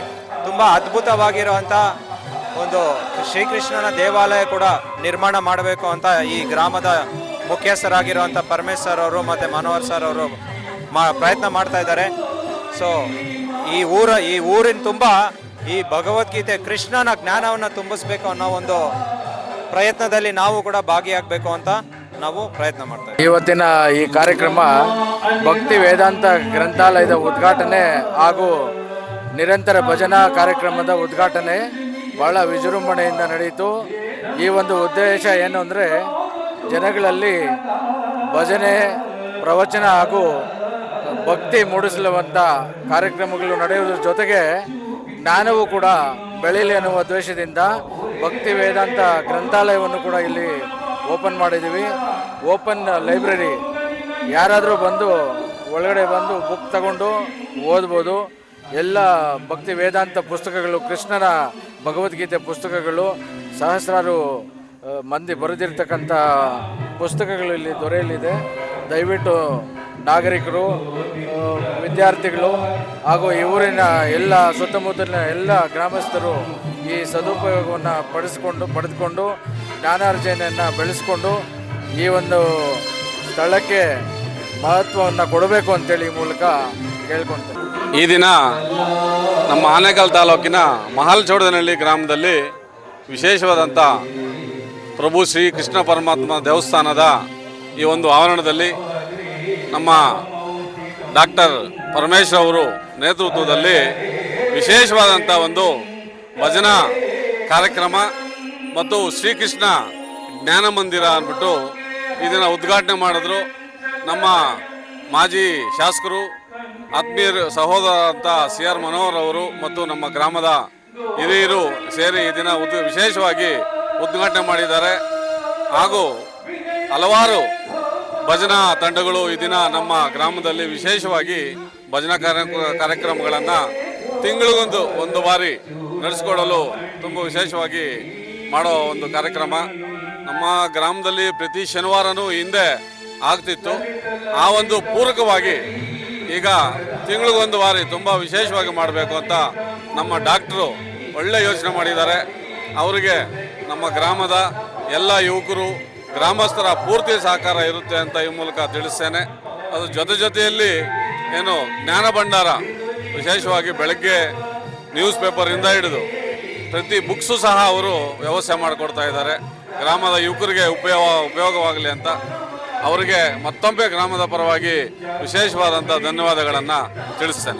ತುಂಬ ಅದ್ಭುತವಾಗಿರುವಂಥ ಒಂದು ಶ್ರೀಕೃಷ್ಣನ ದೇವಾಲಯ ಕೂಡ ನಿರ್ಮಾಣ ಮಾಡಬೇಕು ಅಂತ ಈ ಗ್ರಾಮದ ಮುಖ್ಯಸ್ಥರಾಗಿರುವಂಥ ಪರಮೇಶ್ವರ್ ಅವರು ಮತ್ತು ಮನೋಹರ್ ಸರ್ ಅವರು ಪ್ರಯತ್ನ ಮಾಡ್ತಾ ಇದ್ದಾರೆ. ಸೊ ಈ ಊರಿನ ತುಂಬ ಈ ಭಗವದ್ಗೀತೆ ಕೃಷ್ಣನ ಜ್ಞಾನವನ್ನು ತುಂಬಿಸ್ಬೇಕು ಅನ್ನೋ ಒಂದು ಪ್ರಯತ್ನದಲ್ಲಿ ನಾವು ಕೂಡ ಭಾಗಿಯಾಗಬೇಕು ಅಂತ ನಾವು ಪ್ರಯತ್ನ ಮಾಡ್ತಾ ಇದ್ದೀವಿ. ಇವತ್ತಿನ ಈ ಕಾರ್ಯಕ್ರಮ ಭಕ್ತಿ ವೇದಾಂತ ಗ್ರಂಥಾಲಯದ ಉದ್ಘಾಟನೆ ಹಾಗೂ ನಿರಂತರ ಭಜನಾ ಕಾರ್ಯಕ್ರಮದ ಉದ್ಘಾಟನೆ ಬಹಳ ವಿಜೃಂಭಣೆಯಿಂದ ನಡೆಯಿತು. ಈ ಒಂದು ಉದ್ದೇಶ ಏನು ಅಂದರೆ ಜನಗಳಲ್ಲಿ ಭಜನೆ, ಪ್ರವಚನ ಹಾಗೂ ಭಕ್ತಿ ಮೂಡಿಸುವಂಥ ಕಾರ್ಯಕ್ರಮಗಳು ನಡೆಯುವುದರ ಜೊತೆಗೆ ಜ್ಞಾನವೂ ಕೂಡ ಬೆಳೀಲಿ ಅನ್ನುವ ಉದ್ದೇಶದಿಂದ ಭಕ್ತಿ ವೇದಾಂತ ಗ್ರಂಥಾಲಯವನ್ನು ಕೂಡ ಇಲ್ಲಿ ಓಪನ್ ಮಾಡಿದ್ದೀವಿ. ಓಪನ್ ಲೈಬ್ರರಿ, ಯಾರಾದರೂ ಬಂದು ಒಳಗಡೆ ಬಂದು ಬುಕ್ ತಗೊಂಡು ಓದ್ಬೋದು. ಎಲ್ಲ ಭಕ್ತಿ ವೇದಾಂತ ಪುಸ್ತಕಗಳು, ಕೃಷ್ಣನ ಭಗವದ್ಗೀತೆ ಪುಸ್ತಕಗಳು, ಸಹಸ್ರಾರು ಮಂದಿ ಬರೆದಿರ್ತಕ್ಕಂಥ ಪುಸ್ತಕಗಳು ಇಲ್ಲಿ ದೊರೆಯಲಿದೆ. ದಯವಿಟ್ಟು ನಾಗರಿಕರು, ವಿದ್ಯಾರ್ಥಿಗಳು ಹಾಗೂ ಈ ಊರಿನ ಎಲ್ಲ ಸುತ್ತಮುತ್ತಲಿನ ಎಲ್ಲ ಗ್ರಾಮಸ್ಥರು ಈ ಸದುಪಯೋಗವನ್ನು ಪಡೆದುಕೊಂಡು ಜ್ಞಾನಾರ್ಜನೆಯನ್ನು ಬೆಳೆಸ್ಕೊಂಡು ಈ ಒಂದು ಸ್ಥಳಕ್ಕೆ ಮಹತ್ವವನ್ನು ಕೊಡಬೇಕು ಅಂತೇಳಿ ಈ ಮೂಲಕ ಕೇಳ್ಕೊಳ್ತೇನೆ. ಈ ದಿನ ನಮ್ಮ ಆನೇಕಲ್ ತಾಲೂಕಿನ ಮಹಲ್ ಚೌಡದೇನಹಳ್ಳಿ ಗ್ರಾಮದಲ್ಲಿ ವಿಶೇಷವಾದಂಥ ಪ್ರಭು ಶ್ರೀ ಕೃಷ್ಣ ಪರಮಾತ್ಮ ದೇವಸ್ಥಾನದ ಈ ಒಂದು ಆವರಣದಲ್ಲಿ ನಮ್ಮ ಡಾಕ್ಟರ್ ಪರಮೇಶ್ವರ್ ಅವರು ನೇತೃತ್ವದಲ್ಲಿ ವಿಶೇಷವಾದಂಥ ಒಂದು ಭಜನಾ ಕಾರ್ಯಕ್ರಮ ಮತ್ತು ಶ್ರೀಕೃಷ್ಣ ಜ್ಞಾನ ಮಂದಿರ ಅಂದ್ಬಿಟ್ಟು ಇದನ್ನು ಉದ್ಘಾಟನೆ ಮಾಡಿದ್ರು. ನಮ್ಮ ಮಾಜಿ ಶಾಸಕರು, ಆತ್ಮೀಯರು, ಸಹೋದರ ಅಂತ CR ಮನೋಹರ್ ಅವರು ಮತ್ತು ನಮ್ಮ ಗ್ರಾಮದ ಹಿರಿಯರು ಸೇರಿ ಈ ದಿನ ವಿಶೇಷವಾಗಿ ಉದ್ಘಾಟನೆ ಮಾಡಿದ್ದಾರೆ. ಹಾಗೂ ಹಲವಾರು ಭಜನಾ ತಂಡಗಳು ಈ ದಿನ ನಮ್ಮ ಗ್ರಾಮದಲ್ಲಿ ವಿಶೇಷವಾಗಿ ಭಜನಾ ಕಾರ್ಯಕ್ರಮಗಳನ್ನು ತಿಂಗಳಿಗೊಂದು ಬಾರಿ ನಡೆಸಿಕೊಡಲು ತುಂಬ ವಿಶೇಷವಾಗಿ ಮಾಡೋ ಒಂದು ಕಾರ್ಯಕ್ರಮ ನಮ್ಮ ಗ್ರಾಮದಲ್ಲಿ ಪ್ರತಿ ಶನಿವಾರನೂ ಹಿಂದೆ ಆಗ್ತಿತ್ತು. ಆ ಒಂದು ಪೂರಕವಾಗಿ ಈಗ ತಿಂಗಳಿಗೊಂದು ಬಾರಿ ತುಂಬ ವಿಶೇಷವಾಗಿ ಮಾಡಬೇಕು ಅಂತ ನಮ್ಮ ಡಾಕ್ಟ್ರು ಒಳ್ಳೆ ಯೋಚನೆ ಮಾಡಿದ್ದಾರೆ. ಅವರಿಗೆ ನಮ್ಮ ಗ್ರಾಮದ ಎಲ್ಲ ಯುವಕರು ಗ್ರಾಮಸ್ಥರ ಪೂರ್ತಿ ಸಹಕಾರ ಇರುತ್ತೆ ಅಂತ ಈ ಮೂಲಕ ತಿಳಿಸ್ತೇನೆ. ಅದು ಜೊತೆಯಲ್ಲಿ ಏನು ಜ್ಞಾನ ಭಂಡಾರ, ವಿಶೇಷವಾಗಿ ಬೆಳಗ್ಗೆ ನ್ಯೂಸ್ ಪೇಪರಿಂದ ಹಿಡಿದು ಪ್ರತಿ ಬುಕ್ಸು ಸಹ ಅವರು ವ್ಯವಸ್ಥೆ ಮಾಡಿಕೊಡ್ತಾ ಇದ್ದಾರೆ. ಗ್ರಾಮದ ಯುವಕರಿಗೆ ಉಪಯೋಗವಾಗಲಿ ಅಂತ ಅವರಿಗೆ ಮತ್ತೊಮ್ಮೆ ಗ್ರಾಮದ ಪರವಾಗಿ ವಿಶೇಷವಾದಂಥ ಧನ್ಯವಾದಗಳನ್ನು ತಿಳಿಸ್ತೇನೆ.